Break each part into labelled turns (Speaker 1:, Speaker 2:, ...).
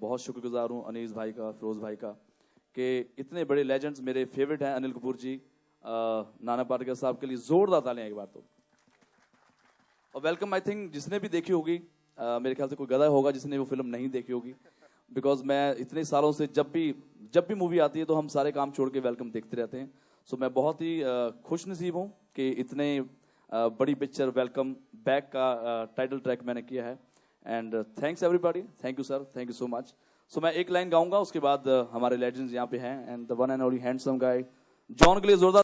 Speaker 1: बहुत शुक्रगुजार हूँ अनीस भाई का, फिरोज भाई का, कि इतने बड़े लेजेंड्स मेरे फेवरेट हैं। अनिल कपूर जी, नाना पाटेकर साहब के लिए जोरदार तालियां एक बार तो। और वेलकम, आई थिंक जिसने भी देखी होगी मेरे ख्याल से कोई गधा होगा जिसने वो फिल्म नहीं देखी होगी, बिकॉज मैं इतने सालों से जब भी मूवी आती है तो हम सारे काम छोड़ के वेलकम देखते रहते हैं. सो मैं बहुत ही खुश नसीब हूँ कि इतने बड़ी पिक्चर वेलकम बैक का टाइटल ट्रैक मैंने किया है. And thanks everybody, thank you sir, thank you so much. So मैं एक लाइन गाऊंगा, उसके बाद हमारे लेजेंड्स यहाँ पे हैं. And the one and only handsome guy John के लिए जोरदार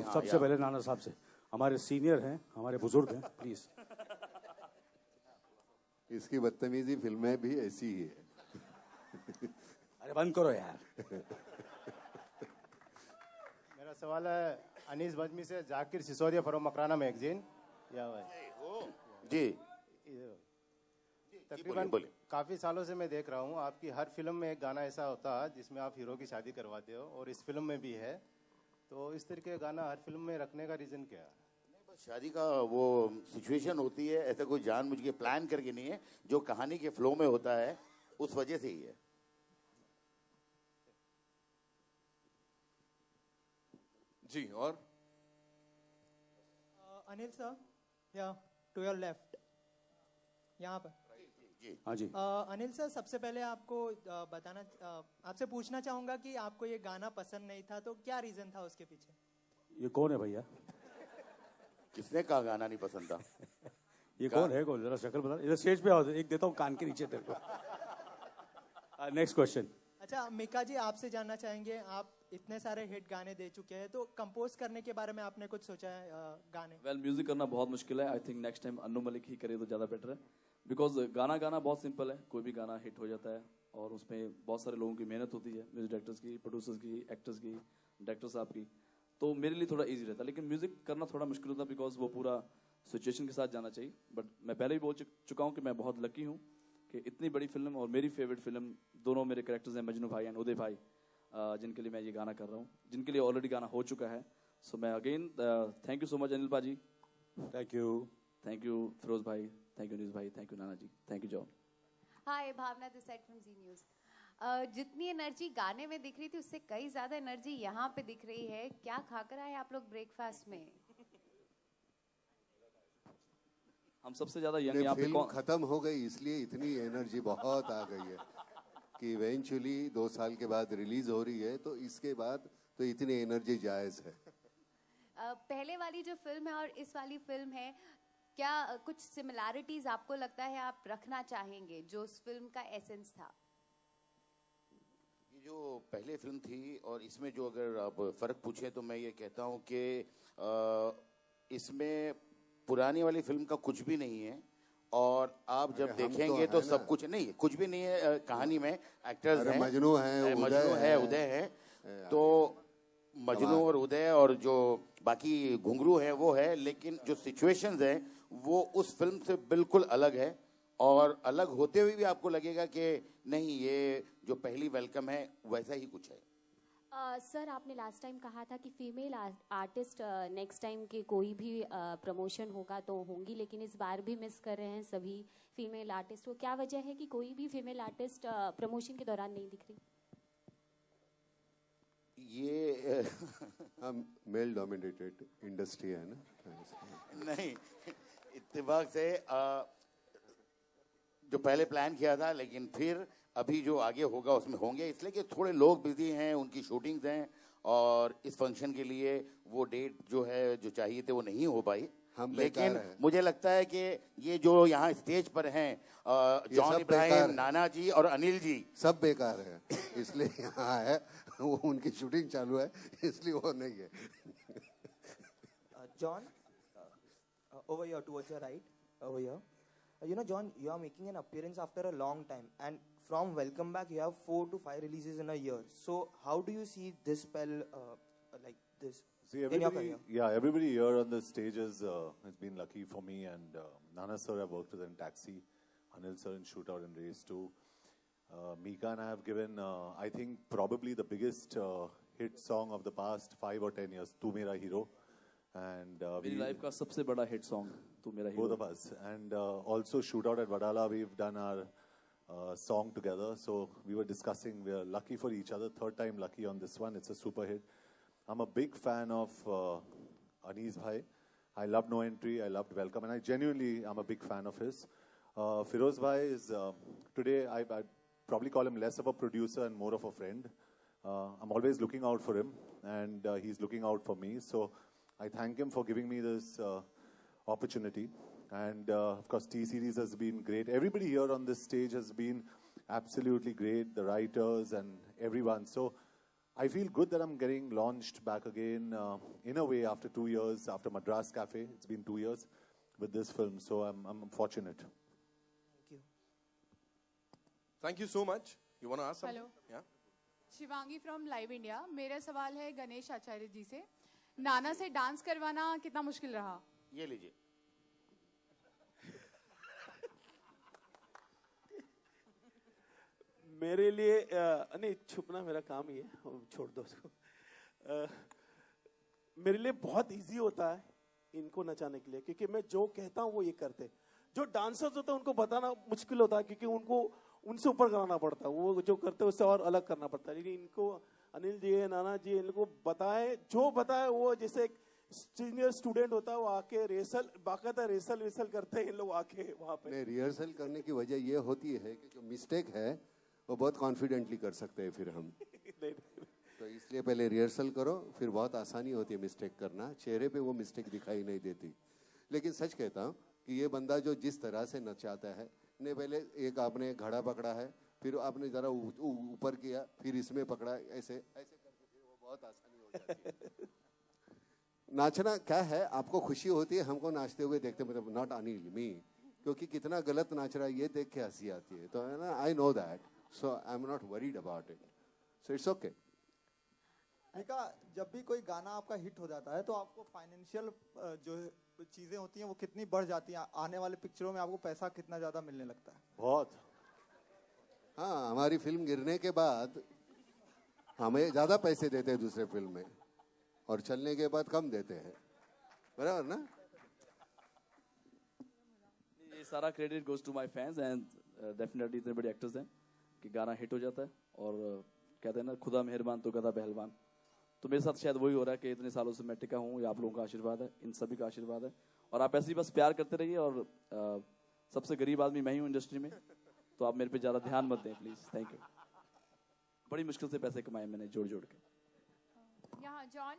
Speaker 2: सबसे पहले नाना साहब से, हमारे सीनियर हैं, हमारे बुजुर्ग हैं, प्लीज।
Speaker 3: इसकी बदतमीजी फिल्में भी ऐसी ही है।
Speaker 2: अरे बंद करो यार।
Speaker 4: मेरा सवाल है अनीस बजमी से, जाकिर सिसोदिया फ्रॉम मकराना मैगजीन। या भाई
Speaker 5: जी
Speaker 4: तकरीबन काफी सालों से मैं देख रहा हूँ आपकी हर फिल्म में एक गाना ऐसा होता है जिसमें आप हीरो की शादी करवाते हो, और इस फिल्म में भी है। तो इस तरीके का गाना हर फिल्म में रखने का रीजन क्या है?
Speaker 5: शादी का वो सिचुएशन होती है, ऐसा कोई जानबूझ के प्लान करके नहीं है, जो कहानी के फ्लो में होता है उस वजह से ही है।
Speaker 6: जी और
Speaker 7: अनिल सर, या टू योर लेफ्ट, यहाँ पर।
Speaker 2: हाँ जी।
Speaker 7: अनिल सर, सबसे पहले आपको बताना, आपसे पूछना चाहूंगा कि आपको ये गाना पसंद नहीं था, तो क्या रीजन था उसके पीछे?
Speaker 2: ये कौन है भैया?
Speaker 5: किसने कहा गाना नहीं पसंद था?
Speaker 2: ये कौन है? कौन? जरा शक्ल बता। इधर स्टेज पे आओ, एक देता हूँ कान के नीचे तेरे को। Next question.
Speaker 7: अच्छा मीका जी, आपसे जानना चाहेंगे, आप इतने सारे हिट गाने दे चुके हैं, तो कंपोज करने के बारे में आपने कुछ सोचा है गाने?
Speaker 1: वेल म्यूजिक करना बहुत मुश्किल है। I think next time Annu Malik ही करे तो ज़्यादा बेटर है, बिकॉज गाना बहुत सिंपल है, कोई भी गाना हिट हो जाता है और उसमें बहुत सारे लोगों की मेहनत होती है, म्यूजिक डायरेक्टर्स की, प्रोड्यूसर्स की, एक्टर्स की, डायरेक्टर साहब की। तो मेरे लिए थोड़ा ईजी रहता है, लेकिन म्यूजिक करना थोड़ा मुश्किल होता है बिकॉज वो पूरा सिचुएशन के साथ जाना चाहिए। बट मैं पहले ही बोल चुका हूँ कि मैं बहुत लकी हूँ कि इतनी बड़ी फिल्म और मेरी फेवरेट फिल्म, दोनों मेरे कैरेक्टर्स हैं, मजनू भाई एंड उदय भाई, जिनके लिए मैं ये गाना कर रहा हूँ, जिनके लिए ऑलरेडी गाना हो चुका है। सो मैं again thank you so much Anil पाजी,
Speaker 2: थैंक यू
Speaker 1: फिरोज भाई, थैंक यू नीस भाई, thank you Nana ji, thank you John.
Speaker 8: Hi, Bhavna this side from Zee News. जितनी एनर्जी गाने में दिख रही थी उससे कई ज्यादा एनर्जी यहाँ पे दिख रही है। क्या खाकर आए आप लोग ब्रेकफास्ट में?
Speaker 1: हम सबसे ज्यादा यंग यहाँ पे
Speaker 3: फिल्म खत्म हो गई इसलिए इतनी एनर्जी बहुत आ गई है कि इवेंचुअली 2 साल के बाद रिलीज हो रही है, तो इसके बाद तो इतनी एनर्जी जायज है।
Speaker 8: पहले वाली जो फिल्म है और इस वाली फिल्म है, क्या कुछ सिमिलैरिटीज आपको लगता है आप रखना चाहेंगे जो उस फिल्म का एसेंस था?
Speaker 5: ये जो पहले फिल्म थी और इसमें जो अगर आप फर्क पूछे तो मैं ये कहता हूँ कि इसमें पुरानी वाली फिल्म का कुछ भी नहीं है, और आप जब देखेंगे तो सब कुछ नहीं है, कुछ भी नहीं है कहानी में। एक्टर्स हैं,
Speaker 3: मजनू है,
Speaker 5: उदय है, तो मजनू और उदय और जो बाकी घुंघरू है वो है, लेकिन जो सिचुएशंस हैं वो उस फिल्म से बिल्कुल अलग है, और अलग होते हुए भी आपको लगेगा कि नहीं, ये जो पहली वेलकम है वैसा ही कुछ है।
Speaker 9: सर, आपने लास्ट टाइम कहा था कि फीमेल आर्टिस्ट नेक्स्ट टाइम के कोई भी प्रमोशन होगा तो होंगी, लेकिन इस बार भी मिस कर रहे हैं सभी फीमेल आर्टिस्ट को। क्या वजह है कि कोई भी फीमेल आर्टिस्ट प्रमोशन के दौरान नहीं दिख रही?
Speaker 5: ये
Speaker 3: हम मेल डोमिनेटेड इंडस्ट्री है ना।
Speaker 5: नहीं, इत्तेफाक से जो पहले प्लान किया था, लेकिन फिर अभी जो आगे होगा उसमें होंगे, इसलिए कि थोड़े लोग बिजी हैं, उनकी शूटिंग्स हैं, और इस फंक्शन के लिए वो डेट जो है जो चाहिए थे वो नहीं हो पाई। लेकिन मुझे लगता है कि ये जो यहाँ स्टेज पर हैं, जॉन इब्राहिम, नाना जी और अनिल जी, सब
Speaker 3: बेकार है, इसलिए यहाँ है। वो उनकी शूटिंग चालू है इसलिए वो नहीं है।
Speaker 10: John, over here towards your right, over here. You know, John, you are making an appearance after a long time, and from Welcome Back, you have 4 to 5 releases in a year. So, how do you see this spell like this in your career?
Speaker 11: Yeah, everybody here on the stage has been lucky for me, and Nana sir I've worked with in Taxi, Anil sir in Shootout and Race 2. Mika and I have given, I think, probably the biggest hit song of the past 5 or 10 years, Tu Mera Hero. And
Speaker 1: मेरी life का सबसे बड़ा hit song तू मेरा hero.
Speaker 11: Both of us. And also Shootout at Vadala, we've done our song together. So we were discussing, we are lucky for each other, third time lucky on this one. It's a super hit. I'm a big fan of Anees Bhai. I loved No Entry, I loved Welcome, and I genuinely am a big fan of his. Firoz Bhai is, today I'd probably call him less of a producer and more of a friend. I'm always looking out for him, and he's looking out for me. So I thank him for giving me this opportunity. And of course, T-Series has been great. Everybody here on this stage has been absolutely great, the writers and everyone. So I feel good that I'm getting launched back again in a way after 2 years, after Madras Cafe. It's been 2 years with this film, so I'm fortunate.
Speaker 10: Thank you.
Speaker 6: Thank you so much. You want to ask something?
Speaker 12: Hello.
Speaker 6: Yeah.
Speaker 12: Shivangi from live India. मेरा सवाल है गणेश आचार्य जी से, नाना से dance करवाना कितना मुश्किल रहा?
Speaker 5: ये लीजिए।
Speaker 2: मेरे लिए नहीं, छुपना मेरा काम ही है, छोड़ दो उसको। मेरे लिए बहुत इजी होता है इनको नचाने के लिए, क्योंकि मैं जो कहता हूँ वो ये करते हैं। जो डांसर्स होते हैं उनको बताना मुश्किल होता है, क्योंकि उनको उनसे ऊपर कराना पड़ता है, वो जो करते हैं उससे और अलग करना पड़ता है। लेकिन इनको अनिल जी, नाना जी, इनको बताए, जो बताए वो जैसे एक सीनियर स्टूडेंट होता है, वो आके रेसल, बाकायदा रेसल करते हैं इन लोग आके वहाँ पे।
Speaker 3: रिहर्सल करने की वजह ये होती है कि जो मिस्टेक है वो बहुत कॉन्फिडेंटली कर सकते हैं फिर हम। तो इसलिए पहले रिहर्सल करो, फिर बहुत आसानी होती है मिस्टेक करना, चेहरे पे वो मिस्टेक दिखाई नहीं देती। लेकिन सच कहता हूँ कि ये बंदा जो जिस तरह से नचाता है, ने पहले एक आपने घड़ा पकड़ा है, फिर आपने जरा ऊपर किया, फिर इसमें पकड़ा, ऐसे ऐसे करके फिर वो बहुत आसानी हो जाती है। नाचना क्या है, आपको खुशी होती है, हमको नाचते हुए देखते, मतलब नॉट अनिल, मी, क्योंकि कितना गलत नाच रहा है ये देख के हंसी आती है। तो है ना, I know that, so I am not worried about it, so it's okay.
Speaker 13: जब भी कोई गाना आपका हिट हो जाता है तो आपको फाइनेंशियल जो चीजें होती हैं वो कितनी बढ़ जाती हैं? आने वाले पिक्चरों में आपको पैसा कितना ज्यादा मिलने लगता है?
Speaker 11: बहुत।
Speaker 3: हाँ, हमारी फिल्म गिरने के बाद हमें ज्यादा पैसे देते हैं दूसरे फिल्म में, और चलने के बाद कम देते हैं, बराबर ना?
Speaker 1: ये सारा credit goes to my fans and definitely इतने बड़े एक्टर्स हैं कि गाना हिट हो जाता है, और कहते हैं ना, खुदा मेहरबान तो गधा पहलवान। तो मेरे साथ शायद वही हो रहा है कि इतने सालों से मैं टिका हूँ, ये आप लोगों का आशीर्वाद है, इन सभी का आशीर्वाद है, और आप ऐसे ही बस प्यार करते रहिए। और सबसे गरीब आदमी मैं ही हूँ इंडस्ट्री में, तो आप मेरे पे ज़्यादा ध्यान मत दें प्लीज़, थैंक यू। बड़ी मुश्किल से पैसे कमाए मैंने जोड़ जोड़ के।
Speaker 14: यहाँ जॉन,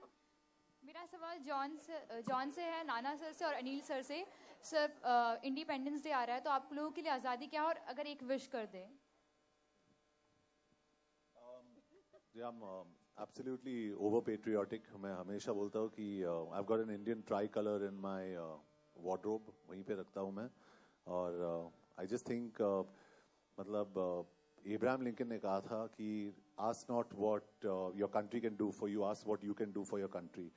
Speaker 14: मेरा सवाल जॉन से है, नाना सर से और अनिल सर से। सर, इंडिपेंडेंस डे आ रहा है, तो आप लोगों के लिए आज़ादी क्या है, और अगर एक विश कर दें?
Speaker 11: Absolutely over patriotic. मैं हमेशा बोलता हूँ कि I've got an Indian tricolor in my wardrobe, वहीं पे रखता हूँ मैं। और I just think मतलब Abraham Lincoln ने कहा था कि ask not what your country can do for you, ask what you can do for your country.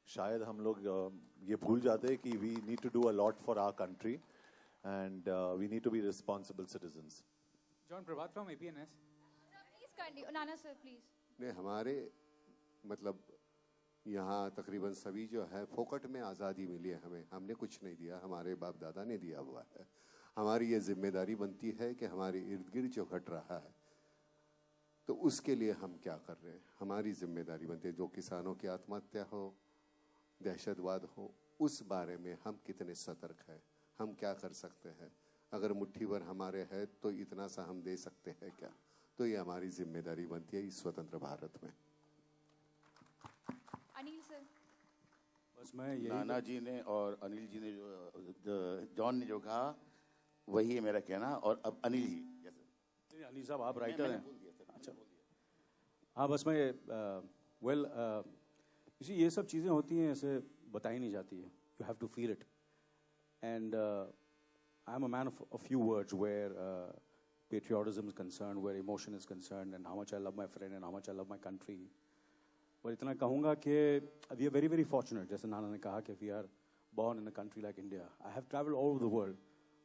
Speaker 11: शायद हम लोग ये भूल जाते हैं कि we need to do a lot for our country and we need to be responsible citizens.
Speaker 15: John Prabhat from APNS.
Speaker 14: Please continue, Nana sir, please.
Speaker 3: ने हमारे मतलब यहाँ तकरीबन सभी जो है फोकट में आज़ादी मिली है हमें, हमने कुछ नहीं दिया, हमारे बाप दादा ने दिया हुआ है। हमारी ये जिम्मेदारी बनती है कि हमारे इर्द गिर्द जो घट रहा है तो उसके लिए हम क्या कर रहे हैं, हमारी जिम्मेदारी बनती है। जो किसानों की आत्महत्या हो, दहशतवाद हो, उस बारे में हम कितने सतर्क हैं, हम क्या कर सकते हैं, अगर मुट्ठी भर हमारे है तो इतना सा हम दे सकते हैं क्या? तो ये हमारी जिम्मेदारी बनती है इस स्वतंत्र भारत में।
Speaker 14: अनिल सर,
Speaker 2: बस मैं
Speaker 5: नाना जी ने और अनिल जी ने जो जॉन ने जो कहा वही है मेरा कहना। और अब अनिल जी।
Speaker 2: अनिल साहब, आप राइटर हैं।
Speaker 5: अच्छा,
Speaker 2: हाँ, बस मैं वेल इसी ये सब चीज़ें होती हैं, ऐसे बताई नहीं जाती है, you have to feel it. And I am a man of a few words where patriotism is concerned, where emotion is concerned, and how much I love my friend and how much I love my country. और इतना कहूँगा कि we are very very fortunate, जैसे नाना ने कहा कि we are born in a country like India. I have traveled all over the world,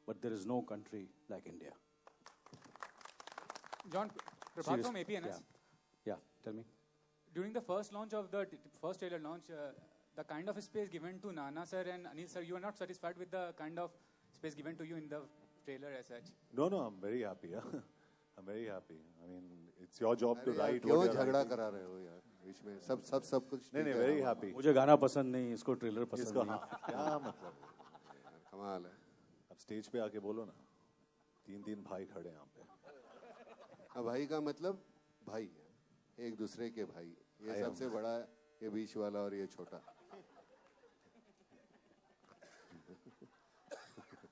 Speaker 2: but there is no country like India.
Speaker 15: John Prabhat from APNS.
Speaker 2: Yeah, tell me.
Speaker 15: During the first launch of the first trailer launch, the kind of space given to Nana sir and Anil sir, you are not satisfied with the kind of space given to you in the trailer as such?
Speaker 11: No, I'm very happy. I'm very happy. I mean, it's your job to write.
Speaker 3: क्यों झगड़ा करा रहे हो यार बीच में? सब कुछ
Speaker 11: नहीं, very happy.
Speaker 2: मुझे गाना पसंद नहीं, इसको ट्रेलर पसंद नहीं।
Speaker 11: क्या मतलब?
Speaker 3: कमाल है।
Speaker 11: अब स्टेज पे आके बोलो ना, 3 भाई खड़े यहाँ पे।
Speaker 3: भाई का मतलब भाई है, एक दूसरे के भाई। ये सबसे बड़ा है, ये बीच वाला और ये छोटा।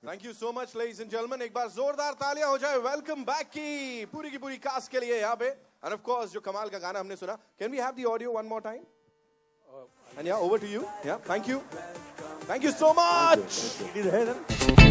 Speaker 6: Thank you so much, ladies and gentlemen. एक बार जोरदार तालियां हो जाए वेलकम बैक की पूरी कास्ट के लिए यहाँ पे. And of course जो कमाल का गाना हमने सुना. Can we have the audio one more time? And yeah, over to you. Yeah, thank you so much.
Speaker 2: Thank you.